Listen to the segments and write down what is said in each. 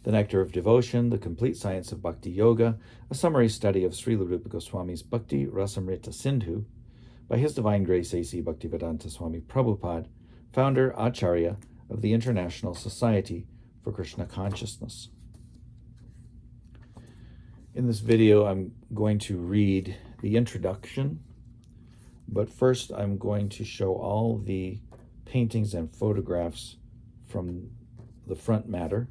The Nectar of Devotion, The Complete Science of Bhakti Yoga, a summary study of Srila Rupa Goswami's Bhakti Rasamrita Sindhu, by His Divine Grace A.C. Bhaktivedanta Swami Prabhupada, founder Acharya of the International Society for Krishna Consciousness. In this video, I'm going to read the introduction, but first I'm going to show all the paintings and photographs from the front matter.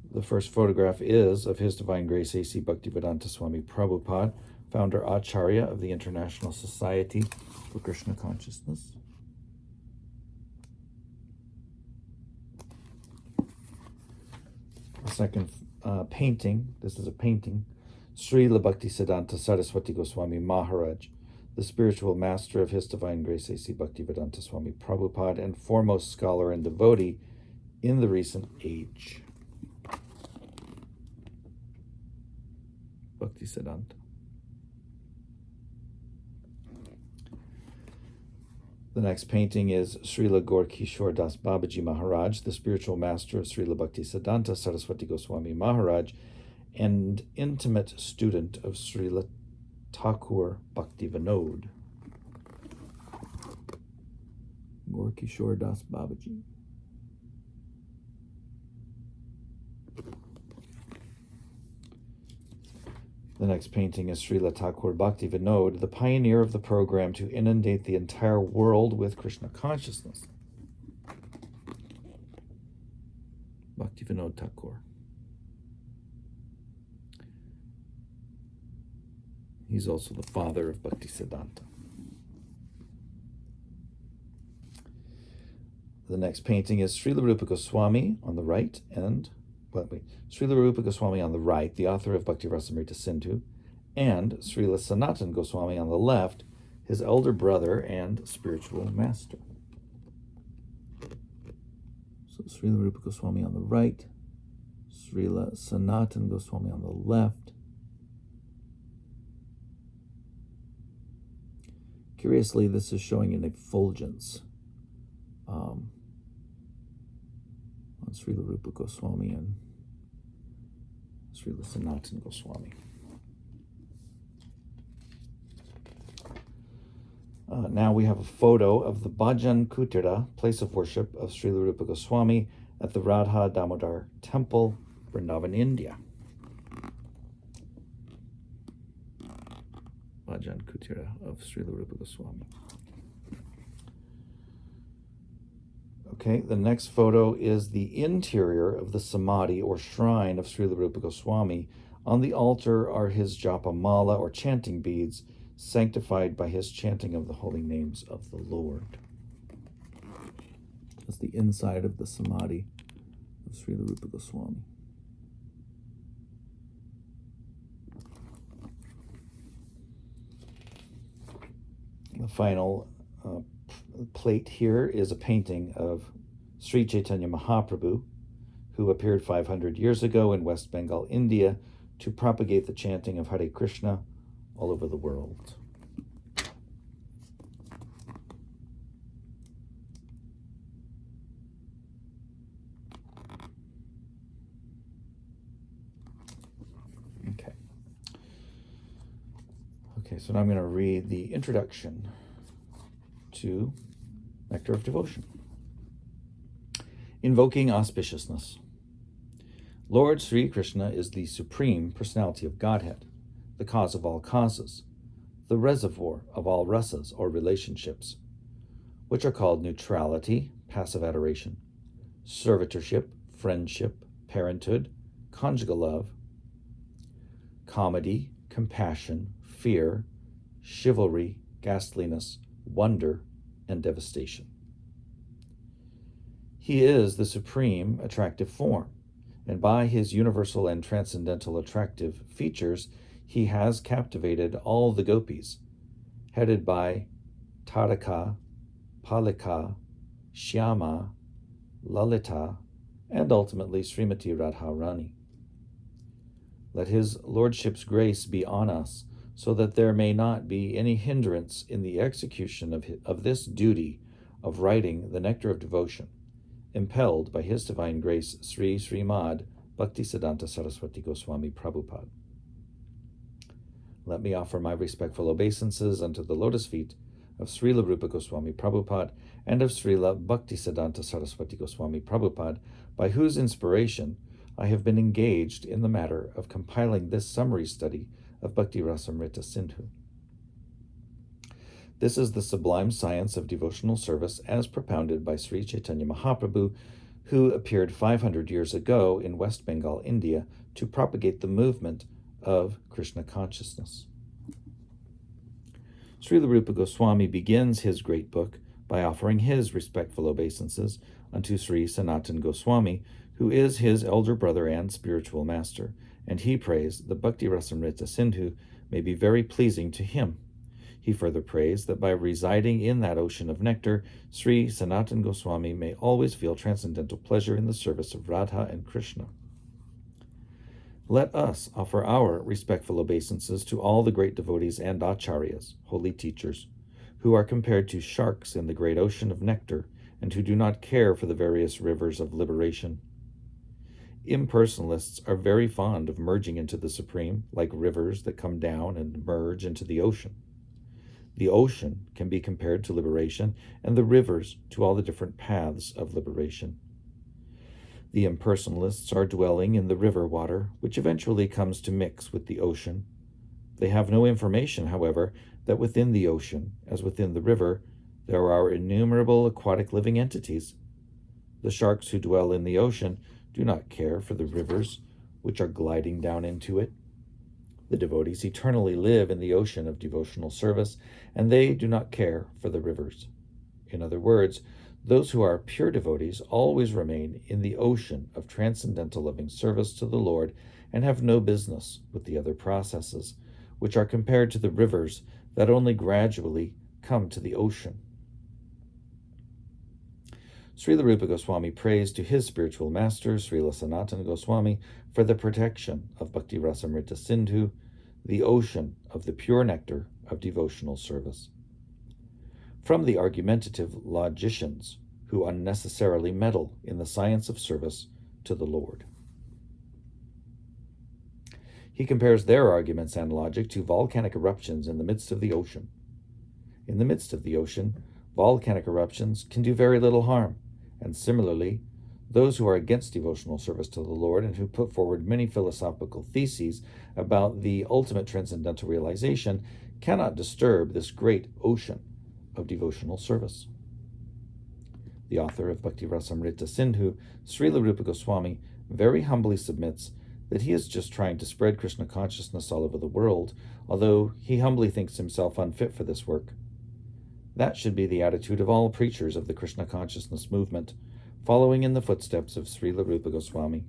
The first photograph is of His Divine Grace A.C. Bhaktivedanta Swami Prabhupada, founder Acharya of the International Society for Krishna Consciousness. The second painting, this is a painting, Srila Bhaktisiddhanta Saraswati Goswami Maharaj, the spiritual master of His Divine Grace A.C. Bhaktivedanta Swami Prabhupada and foremost scholar and devotee in the recent age. Bhaktisiddhanta. The next painting is Srila Gaur Kishore Das Babaji Maharaj, the spiritual master of Srila Bhaktisiddhanta Saraswati Goswami Maharaj, and intimate student of Srila Thakur Bhaktivinod. Gaur Kishore Das Babaji. The next painting is Srila Thakur Bhaktivinod, the pioneer of the program to inundate the entire world with Krishna consciousness. Bhaktivinod Thakur. He's also the father of Bhaktisiddhanta. The next painting is Srila Rupa Goswami on the right and Srila Rupa Goswami on the right, the author of Bhakti Rasamrita Sindhu, and Srila Sanatan Goswami on the left, his elder brother and spiritual master. So Srila Rupa Goswami on the right, Srila Sanatan Goswami on the left. Curiously, this is showing an effulgence on Srila Rupa Goswami and Srila Sanatan Goswami. Now we have a photo of the Bhajan Kutira, place of worship of Srila Rupa Goswami at the Radha Damodar Temple, Vrindavan, India. Bhajan Kutira of Srila Rupa Goswami. Okay, the next photo is the interior of the Samadhi or shrine of Srila Rupa Goswami. On the altar are his japa mala or chanting beads, sanctified by his chanting of the holy names of the Lord. That's the inside of the Samadhi of Srila Rupa Goswami. The final plate here is a painting of Sri Chaitanya Mahaprabhu, who appeared 500 years ago in West Bengal, India, to propagate the chanting of Hare Krishna all over the world. Okay, so now I'm going to read the introduction to Nectar of Devotion. Invoking auspiciousness. Lord Sri Krishna is the supreme personality of Godhead, the cause of all causes, the reservoir of all rasas or relationships, which are called neutrality, passive adoration, servitorship, friendship, parenthood, conjugal love, comedy, compassion, fear, chivalry, ghastliness, wonder, and devastation. He is the supreme attractive form, and by his universal and transcendental attractive features, he has captivated all the gopis, headed by Taraka, Palika, Shyama, Lalita, and ultimately Srimati Radharani. Let his lordship's grace be on us, so that there may not be any hindrance in the execution of this duty of writing the Nectar of Devotion, impelled by his divine grace Sri Srimad Bhaktisiddhanta Saraswati Goswami Prabhupada. Let me offer my respectful obeisances unto the lotus feet of Srila Rupa Goswami Prabhupada and of Srila Bhaktisiddhanta Saraswati Goswami Prabhupada, by whose inspiration I have been engaged in the matter of compiling this summary study of Bhakti Rasamrita Sindhu. This is the sublime science of devotional service as propounded by Sri Chaitanya Mahaprabhu, who appeared 500 years ago in West Bengal, India, to propagate the movement of Krishna consciousness. Srila Rupa Goswami begins his great book by offering his respectful obeisances unto Sri Sanatan Goswami, who is his elder brother and spiritual master, and he prays that Bhakti Rasamrita Sindhu may be very pleasing to him. He further prays that by residing in that ocean of nectar, Sri Sanatan Goswami may always feel transcendental pleasure in the service of Radha and Krishna. Let us offer our respectful obeisances to all the great devotees and acharyas, holy teachers, who are compared to sharks in the great ocean of nectar and who do not care for the various rivers of liberation. Impersonalists are very fond of merging into the Supreme, like rivers that come down and merge into the ocean. The ocean can be compared to liberation, and the rivers to all the different paths of liberation. The impersonalists are dwelling in the river water, which eventually comes to mix with the ocean. They have no information, however, that within the ocean, as within the river, there are innumerable aquatic living entities. The sharks who dwell in the ocean do not care for the rivers which are gliding down into it. The devotees eternally live in the ocean of devotional service, and they do not care for the rivers. In other words, those who are pure devotees always remain in the ocean of transcendental loving service to the Lord and have no business with the other processes, which are compared to the rivers that only gradually come to the ocean. Srila Rupa Goswami prays to his spiritual master, Srila Sanatana Goswami, for the protection of Bhakti Rasamrita Sindhu, the ocean of the pure nectar of devotional service, from the argumentative logicians who unnecessarily meddle in the science of service to the Lord. He compares their arguments and logic to volcanic eruptions in the midst of the ocean. In the midst of the ocean, volcanic eruptions can do very little harm, and similarly, those who are against devotional service to the Lord and who put forward many philosophical theses about the ultimate transcendental realization cannot disturb this great ocean of devotional service. The author of Bhakti Rasamrita Sindhu, Srila Rupa Goswami, very humbly submits that he is just trying to spread Krishna consciousness all over the world, although he humbly thinks himself unfit for this work. That should be the attitude of all preachers of the Krishna consciousness movement, following in the footsteps of Srila Rupa Goswami.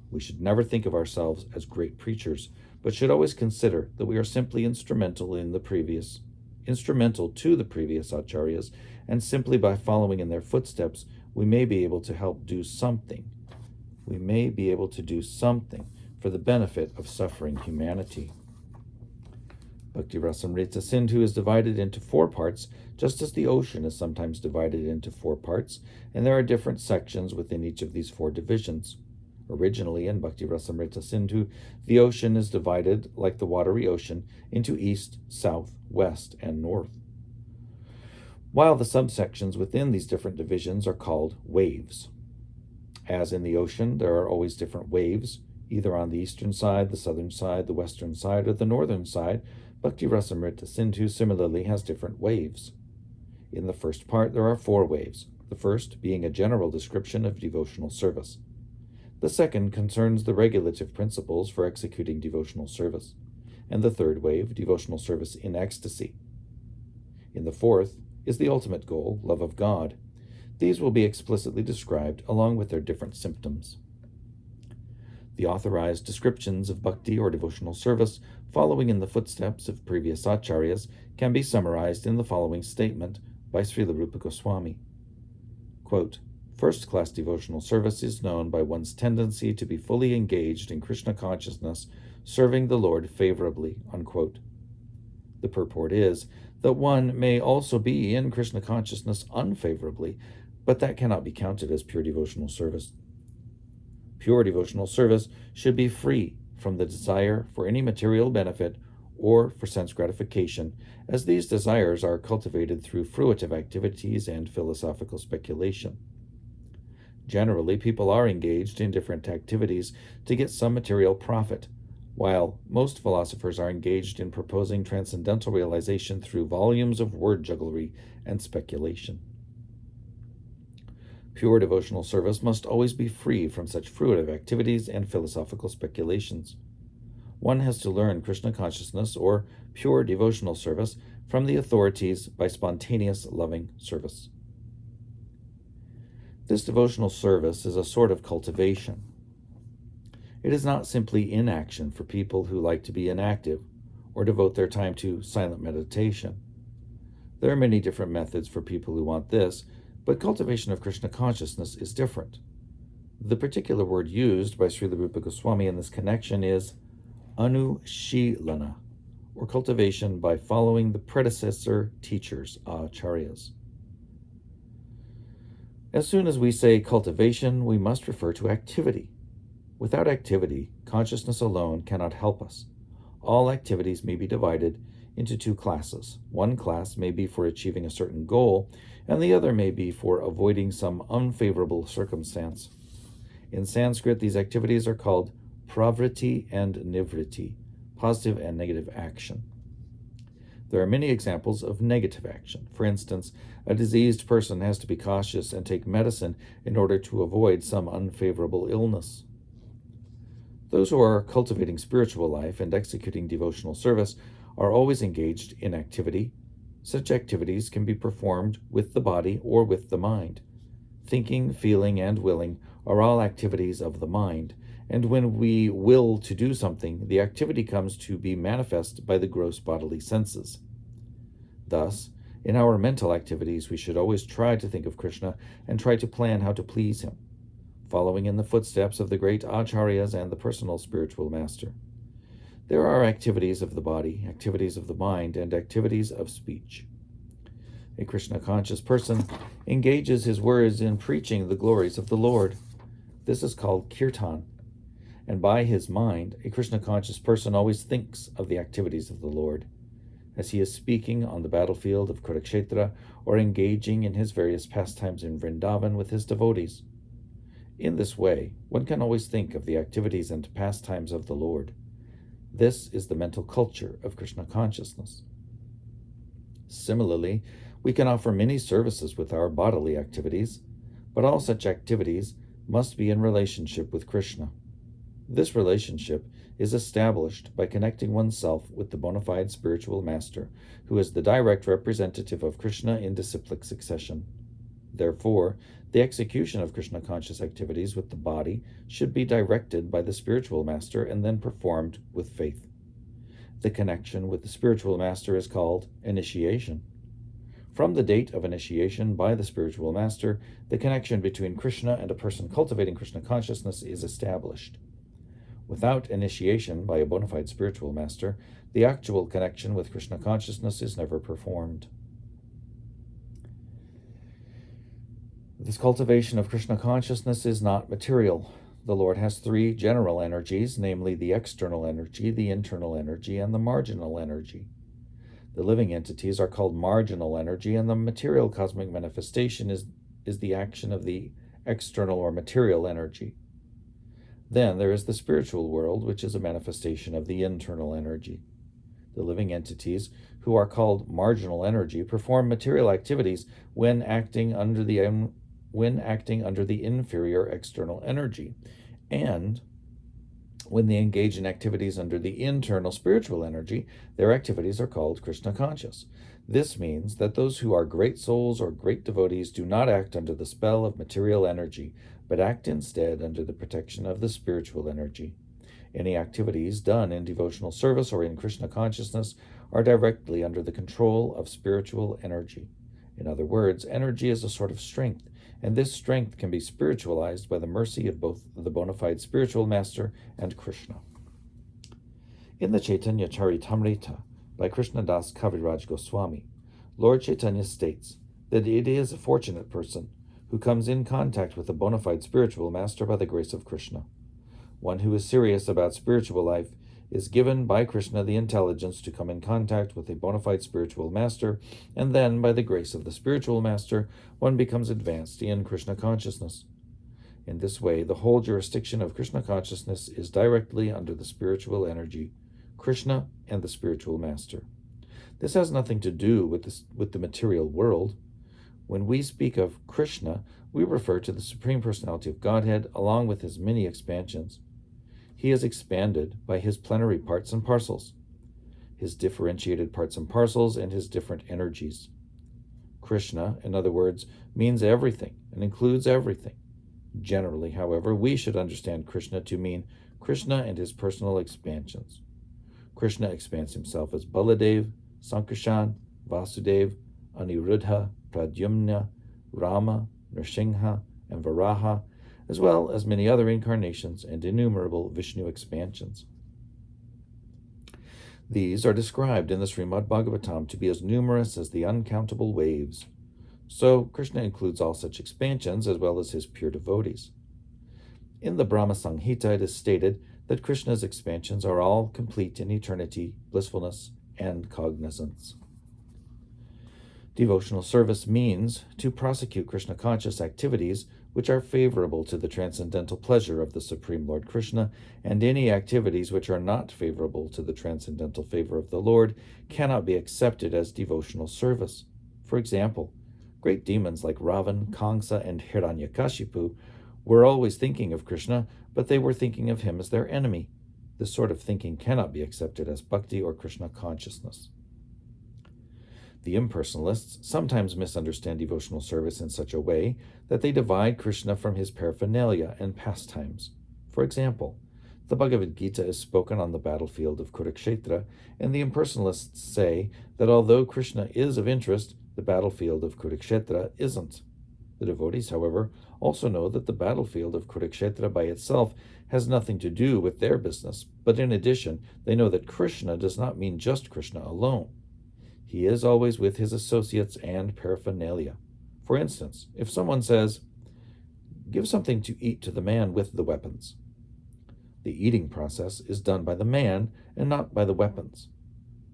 We should never think of ourselves as great preachers, but should always consider that we are simply instrumental to the previous acharyas, and simply by following in their footsteps, we may be able to help do something. We may be able to do something for the benefit of suffering humanity. Bhakti Rasamrita Sindhu is divided into 4 parts, just as the ocean is sometimes divided into 4 parts, and there are different sections within each of these 4 divisions. Originally, in Bhakti Rasamrita Sindhu, the ocean is divided, like the watery ocean, into east, south, west, and north, while the subsections within these different divisions are called waves. As in the ocean, there are always different waves, either on the eastern side, the southern side, the western side, or the northern side. Bhakti Rasamrita Sindhu similarly has different waves. In the first part, there are 4 waves, the first being a general description of devotional service. The second concerns the regulative principles for executing devotional service, and the third wave, devotional service in ecstasy. In the fourth is the ultimate goal, love of God. These will be explicitly described along with their different symptoms. The authorized descriptions of bhakti or devotional service, following in the footsteps of previous acharyas, can be summarized in the following statement by Srila Rupa Goswami. Quote, "First-class devotional service is known by one's tendency to be fully engaged in Krishna consciousness, serving the Lord favorably." Unquote. The purport is that one may also be in Krishna consciousness unfavorably, but that cannot be counted as pure devotional service. Pure devotional service should be free from the desire for any material benefit or for sense gratification, as these desires are cultivated through fruitive activities and philosophical speculation. Generally, people are engaged in different activities to get some material profit, while most philosophers are engaged in proposing transcendental realization through volumes of word jugglery and speculation. Pure devotional service must always be free from such fruitive activities and philosophical speculations. One has to learn Krishna consciousness or pure devotional service from the authorities by spontaneous loving service. This devotional service is a sort of cultivation. It is not simply inaction for people who like to be inactive or devote their time to silent meditation. There are many different methods for people who want this, but cultivation of Krishna consciousness is different. The particular word used by Srila Rupa Goswami in this connection is anushilana, or cultivation by following the predecessor teachers, acharyas. As soon as we say cultivation, we must refer to activity. Without activity, consciousness alone cannot help us. All activities may be divided into two classes. One class may be for achieving a certain goal, and the other may be for avoiding some unfavorable circumstance. In Sanskrit, these activities are called pravriti and nivriti, positive and negative action. There are many examples of negative action. For instance, a diseased person has to be cautious and take medicine in order to avoid some unfavorable illness. Those who are cultivating spiritual life and executing devotional service are always engaged in activity. Such activities can be performed with the body or with the mind. Thinking, feeling, and willing are all activities of the mind, and when we will to do something, the activity comes to be manifest by the gross bodily senses. Thus, in our mental activities, we should always try to think of Krishna and try to plan how to please him, following in the footsteps of the great acharyas and the personal spiritual master. There are activities of the body, activities of the mind, and activities of speech. A Krishna-conscious person engages his words in preaching the glories of the Lord. This is called kirtan. And by his mind, a Krishna-conscious person always thinks of the activities of the Lord, as he is speaking on the battlefield of Kurukshetra or engaging in his various pastimes in Vrindavan with his devotees. In this way, one can always think of the activities and pastimes of the Lord. This is the mental culture of Krishna consciousness. Similarly, we can offer many services with our bodily activities, but all such activities must be in relationship with Krishna. This relationship is established by connecting oneself with the bona fide spiritual master, who is the direct representative of Krishna in disciplic succession. Therefore, the execution of Krishna-conscious activities with the body should be directed by the spiritual master and then performed with faith. The connection with the spiritual master is called initiation. From the date of initiation by the spiritual master, the connection between Krishna and a person cultivating Krishna consciousness is established. Without initiation by a bona fide spiritual master, the actual connection with Krishna consciousness is never performed. This cultivation of Krishna consciousness is not material. The Lord has three general energies, namely the external energy, the internal energy, and the marginal energy. The living entities are called marginal energy, and the material cosmic manifestation is the action of the external or material energy. Then there is the spiritual world, which is a manifestation of the internal energy. The living entities, who are called marginal energy, perform material activities when acting under the inferior external energy, and when they engage in activities under the internal spiritual energy, their activities are called Krishna conscious. This means that those who are great souls or great devotees do not act under the spell of material energy, but act instead under the protection of the spiritual energy. Any activities done in devotional service or in Krishna consciousness are directly under the control of spiritual energy. In other words, energy is a sort of strength, and this strength can be spiritualized by the mercy of both the bona fide spiritual master and Krishna. In the Chaitanya Charitamrita by Krishnadas Kaviraj Goswami, Lord Chaitanya states that it is a fortunate person who comes in contact with a bona fide spiritual master by the grace of Krishna. One who is serious about spiritual life is given by Krishna the intelligence to come in contact with a bona fide spiritual master, and then, by the grace of the spiritual master, one becomes advanced in Krishna consciousness. In this way, the whole jurisdiction of Krishna consciousness is directly under the spiritual energy, Krishna and the spiritual master. This has nothing to do with the material world. When we speak of Krishna, we refer to the Supreme Personality of Godhead along with his many expansions. He is expanded by his plenary parts and parcels, his differentiated parts and parcels, and his different energies. Krishna, in other words, means everything and includes everything. Generally, however, we should understand Krishna to mean Krishna and his personal expansions. Krishna expands himself as Baladev, Sankarshan, Vasudev, Aniruddha, Pradyumna, Rama, Nrsimha, and Varaha, as well as many other incarnations and innumerable Vishnu expansions. These are described in the Srimad Bhagavatam to be as numerous as the uncountable waves. So, Krishna includes all such expansions as well as his pure devotees. In the Brahma Samhita, it is stated that Krishna's expansions are all complete in eternity, blissfulness, and cognizance. Devotional service means to prosecute Krishna-conscious activities which are favorable to the transcendental pleasure of the Supreme Lord Krishna, and any activities which are not favorable to the transcendental favor of the Lord cannot be accepted as devotional service. For example, great demons like Ravan, Kamsa, and Hiranyakashipu were always thinking of Krishna, but they were thinking of him as their enemy. This sort of thinking cannot be accepted as bhakti or Krishna consciousness. The impersonalists sometimes misunderstand devotional service in such a way that they divide Krishna from his paraphernalia and pastimes. For example, the Bhagavad Gita is spoken on the battlefield of Kurukshetra, and the impersonalists say that although Krishna is of interest, the battlefield of Kurukshetra isn't. The devotees, however, also know that the battlefield of Kurukshetra by itself has nothing to do with their business, but in addition, they know that Krishna does not mean just Krishna alone. He is always with his associates and paraphernalia. For instance, if someone says, "Give something to eat to the man with the weapons," the eating process is done by the man and not by the weapons.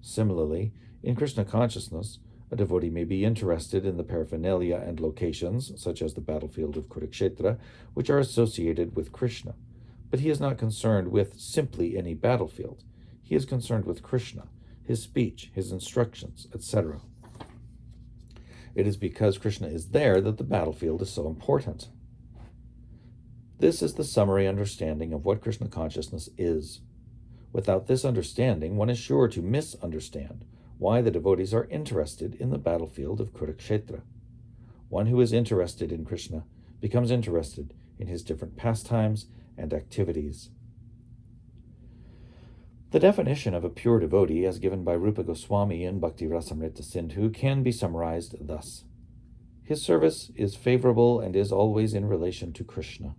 Similarly, in Krishna consciousness, a devotee may be interested in the paraphernalia and locations, such as the battlefield of Kurukshetra, which are associated with Krishna. But he is not concerned with simply any battlefield. He is concerned with Krishna, his speech, his instructions, etc. It is because Krishna is there that the battlefield is so important. This is the summary understanding of what Krishna consciousness is. Without this understanding, one is sure to misunderstand why the devotees are interested in the battlefield of Kurukshetra. One who is interested in Krishna becomes interested in his different pastimes and activities. The definition of a pure devotee, as given by Rupa Goswami in Bhakti Rasamrita Sindhu, can be summarized thus. His service is favorable and is always in relation to Krishna.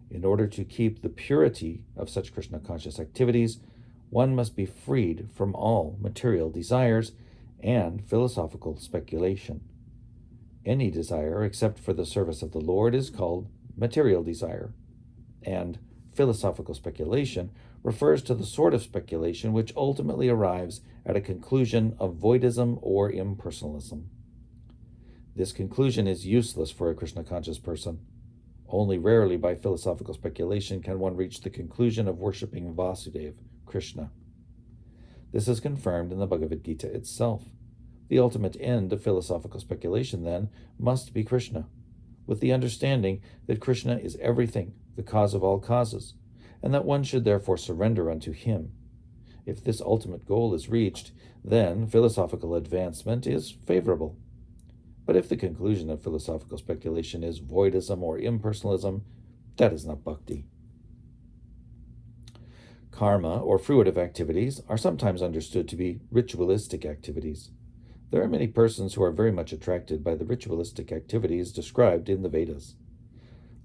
In order to keep the purity of such Krishna-conscious activities, one must be freed from all material desires and philosophical speculation. Any desire except for the service of the Lord is called material desire, and philosophical speculation refers to the sort of speculation which ultimately arrives at a conclusion of voidism or impersonalism. This conclusion is useless for a Krishna-conscious person. Only rarely by philosophical speculation can one reach the conclusion of worshipping Vasudeva, Krishna. This is confirmed in the Bhagavad Gita itself. The ultimate end of philosophical speculation, then, must be Krishna, with the understanding that Krishna is everything, the cause of all causes, and that one should therefore surrender unto him. If this ultimate goal is reached, then philosophical advancement is favorable. But if the conclusion of philosophical speculation is voidism or impersonalism, that is not bhakti. Karma, or fruitive activities, are sometimes understood to be ritualistic activities. There are many persons who are very much attracted by the ritualistic activities described in the Vedas.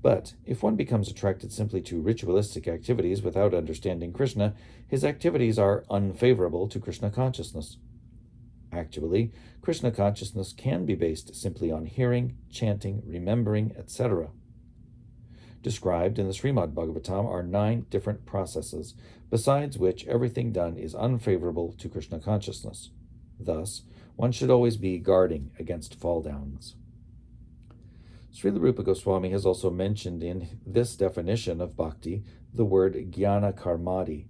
But if one becomes attracted simply to ritualistic activities without understanding Krishna, his activities are unfavorable to Krishna consciousness. Actually, Krishna consciousness can be based simply on hearing, chanting, remembering, etc. Described in the Srimad Bhagavatam are 9 different processes, besides which everything done is unfavorable to Krishna consciousness. Thus, one should always be guarding against fall downs. Srila Rupa Goswami has also mentioned in this definition of bhakti the word jnana karmadi.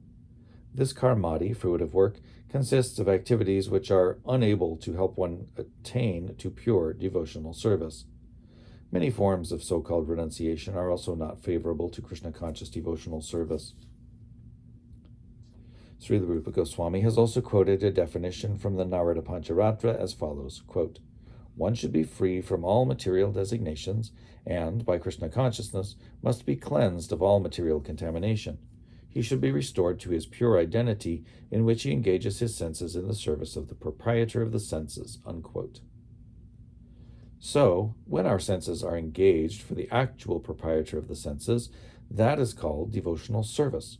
This karmadi, fruitive work, consists of activities which are unable to help one attain to pure devotional service. Many forms of so-called renunciation are also not favorable to Krishna-conscious devotional service. Srila Rupa Goswami has also quoted a definition from the Narada Pancharatra as follows, quote, "One should be free from all material designations, and, by Krishna consciousness, must be cleansed of all material contamination. He should be restored to his pure identity, in which he engages his senses in the service of the proprietor of the senses," unquote. So, when our senses are engaged for the actual proprietor of the senses, that is called devotional service.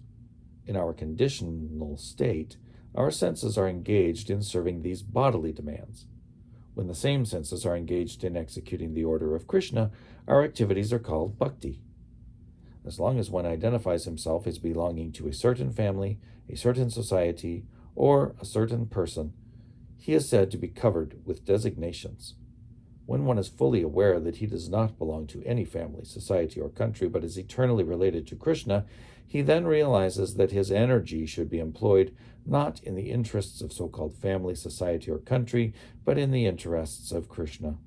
In our conditional state, our senses are engaged in serving these bodily demands. When the same senses are engaged in executing the order of Krishna, our activities are called bhakti. As long as one identifies himself as belonging to a certain family, a certain society, or a certain person, he is said to be covered with designations. When one is fully aware that he does not belong to any family, society, or country, but is eternally related to Krishna, he then realizes that his energy should be employed not in the interests of so-called family, society, or country, but in the interests of Krishna.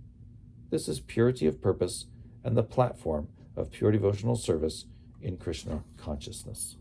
This is purity of purpose and the platform of pure devotional service in Krishna consciousness.